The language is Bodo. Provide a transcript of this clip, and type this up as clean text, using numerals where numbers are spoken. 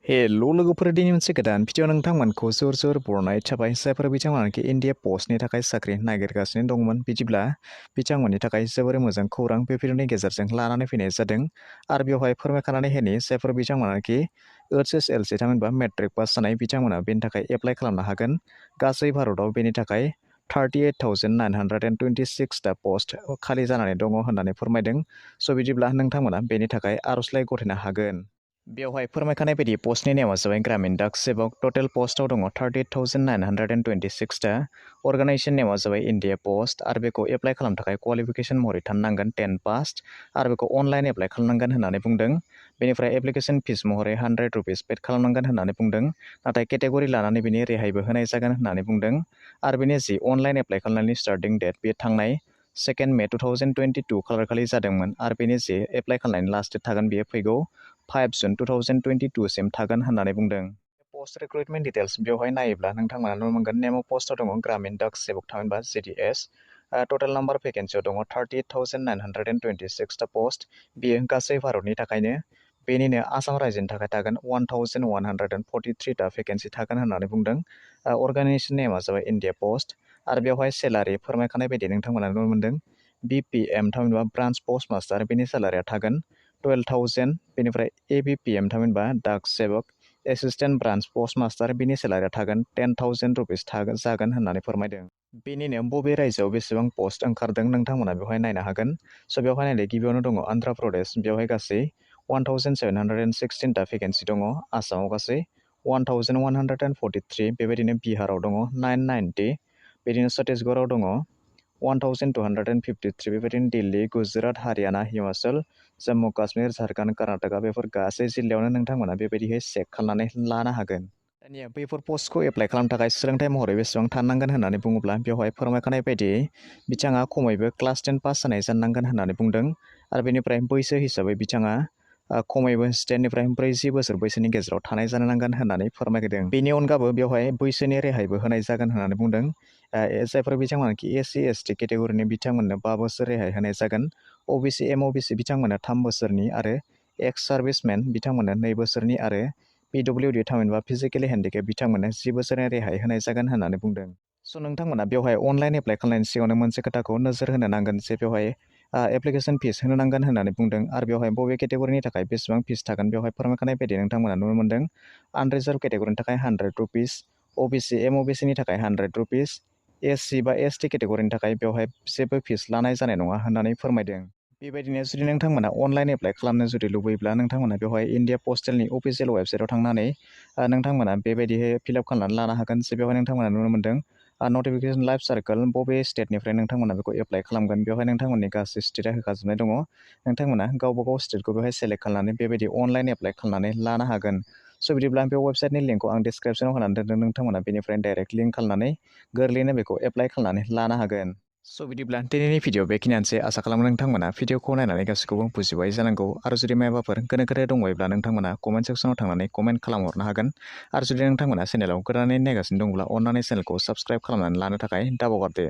हेलो लोगोफोर दिनै मोनसे गोदान भिडिअ नोंथांमोनखौ जोर जोर बरनाय थाबाय जायफोर बिथांमोनाखि इन्डिया पस्टनि थाखाय साख्रि नागिरगासिनो दंमोन बिदिब्ला बिथांमोननि थाखाय जोबोर मोजां खौरां बे भिडिअनि गेजेरजों लानानै फैनाय जादों आरो बेवहाय फोरमायखानानै होनि जायफोर बिथांमोनाखि HSLC थामहिनबा मेट्रिक पास जानाय बिथांमोना बेनि थाखाय एप्लाइ खालामनो हागोन गासै भारतआव बेनि थाखाय 38,926 टा पस्ट खालि जानानै दङ होननानै फोरमायदों स' बिदिब्ला नोंथांमोना बेनि थाखाय आर'जलाइ गथायनो हागोन बेवहाय फोरमायखानाय बायदि पस्टनि नेमा जाबाय ग्रामीण डाक सेवक टोटेल पस्टआव दङ 38,926 टा अर्गानाइजेशन नेमा जाबाय इन्डिया पोस्ट आरो बेखौ एप्लाइ खालामनो थाखाय क्वालिफिकेशन महरै थानांगोन 10 पास आरो बेखौ अनलाइन एप्लाइ खालामनांगोन होननानै बुंदों बेनिफ्राय एप्लिकेशन फिस महरै 100 रुपिस पेड खालामनांगोन होननानै बुंदों नाथाय केटेगरि लानानै बेनि रेहायबो होनाय जागोन होननानै बुंदों आरो बेनि जि अनलाइन एप्लाइ खालामनायनि स्टार्टिं डेट बे थांनाय 2 मे 2022 खालार खालि जादोंमोन आरो बेनि जि एप्लाइ खालामनायनि लास्ट डेट थागोन बेयो फैगौ 5 जुन 2022 सिम थागोन होननानै बुंदों पोस्ट रिक्रुटमेन्ट डिटेल्स बेवहाय नायोब्ला नोंथांमोना नुनो मोनगोन नेम अफ पोस्टआव दङ ग्रामीण डाक सेवक थामहिनबा GDS टोटेल नाम्बार भेकेन्सियाव दङ 38,926 टा पोस्ट बेयो गासै भारतनि थाखायनो बेनिनो आसाम रायजोनि थाखाय थागोन 1,143 टा भेकेन्सि थागोन होननानै बुंदों अर्गानाइजेशन नेमा जाबाय इन्डिया पोस्ट आरो बेवहाय सेलारि फोरमायखानाय बायदि नोंथांमोना नुनो मोनदों BPM थामहिनबा ब्रान्च पोस्ट मास्टार बेनि सेलारिया थागोन 12,000 बेनिफ्राय ABPM थामहिनबा डाक सेवक एसिस्टेन्ट ब्रान्च पोस्ट मास्टार बेनि सेलारिया थागोन 10,000 रुपिस जागोन होननानै फोरमायदों बेनिनो बबे रायजोआव बेसेबां पोस्ट ओंखारदों नोंथांमोना बेवहाय नायनो हागोन स' बेवहाय नायनाय गिबियावनो दङ आन्ध्र प्रदेश बेवहाय गासै 1,716 टा भेकेन्सि दङ आसामाव गासै 1,143 बेबायदिनो बिहाराव दङ 990 बिदिनो छत्तीसगढ़आव दङ 1,253 बेबायदिनो दिल्ली गुजरात हारियाना हिमाचल जम्मु काश्मीर झारखन्ड कर्नाटका बेफोर गासै जिल्लायावनो नोंथांमोना बेबायदिहै चेक खालामनानै लानो हागोन दानिया बैफोर पस्टखौ एप्लाइ खालामनो थाखाय सोलोंथाइ महरै बेसेबां थानांगोन होननानै बुङोब्ला बेवहाय फोरमायखानाय बायदियै बिथाङा खमैबो क्लास 10 पास जानाय जानांगोन होननानै बुंदों आरो बेनिफ्राय बैसो हिसाबै बिथाङा खमैबो 10 निफ्राय 40 बोसोर बैसोनि गेजेराव थानाय जानो नांगोन होननानै फोरमायदों बेनि अनगाबो बेवहाय बैसोनि रेहायबो होनाय जागोन होननानै बुंदों जायफोर बिथांमोनाखि SC ST केटेगरिनि बिथांमोननो 5 बोसोर रेहाय होनाय जागोन OBC MOBC बिथांमोननो 3 बोसोरनि आरो एक्स सार्भिसमेन बिथांमोननो 2 बोसोरनि आरो PWD थामहिनबा फिजिकेलि हेन्डिकेप बिथांमोननो 10 बोसोरनि रेहाय होनाय जागोन होननानै बुंदों स' नोंथांमोना बेवहाय अनलाइन एप्लाइ खालामनायनि सिगाङावनो मोनसे खोथाखौ नोजोर होनो नांगोन जे बेवहाय एप्लिकेशन फिस होनो नांगोन होननानै बुंदों आरो बेवहाय बबे केटेगरिनि थाखाय बेसेबां फिस थागोन बेवहाय फोरमायखानाय बायदि नोंथांमोना नुनो मोनदों आनरिजार्भ केटेगरिनि थाखाय 100 रुपिस OBC MOBC नि थाखाय 100 रुपिस SC बा ST केटेगरिनि थाखाय बेवहाय जेबो फिस लानाय जानाय नङा होननानै फोरमायदों बेबायदिनो जुदि नोंथांमोना अनलाइन एप्लाइ खालामनो जुदि लुबैयोब्ला नोंथांमोना बेवहाय इन्डिया पस्टेलनि अफिसियेल वेबसाइटआव थांनानै नोंथांमोना बेबायदिहै फिलआप खालामनानै लानो हागोन जे बेवहाय नोंथांमोना नुनो मोनदों नटिफिकेशन लाइफ सार्कल बबे स्टेटनिफ्राय नोंथांमोना बेखौ एप्लाइ खालामगोन बेवहाय नोंथांमोननि गासै स्टेटआ होखाजोबनाय दङ नोंथांमोना गावबा गाव स्टेटखौ बेवहाय सेलेक्ट खालामनानै बेबायदि अनलाइन एप्लाइ खालामनानै लानो हागोन स' बिदिब्ला बे वेबसाइटनि लिंकखौ आं डिसक्रिपसनाव होनानै दोनदों नोंथांमोना बेनिफ्राय डाइरेक्ट लिंक खालामनानै गोरलैयैनो बेखौ एप्लाइ खालामनानै लानो हागोन स' बिदिब्ला दिनैनि भिडिअ बेखिनियानोसै आसा खालामो नोंथांमोना भिडिअखौ नायनानै गासैखौबो बुजिबाय जानांगौ आरो जुदि माबाफोर गोनो गोथो दंबायोब्ला नोंथांमोना कमेन्ट सेक्सनाव थांनानै कमेन्ट खालामहरनो हागोन आरो जुदि नोंथांमोना चेनेलाव गोदानै नायगासिनो दंब्ला अन्नानै चेनेलखौ साबस्क्राइब खालामनानै लानो थाखाय दाबावगारदो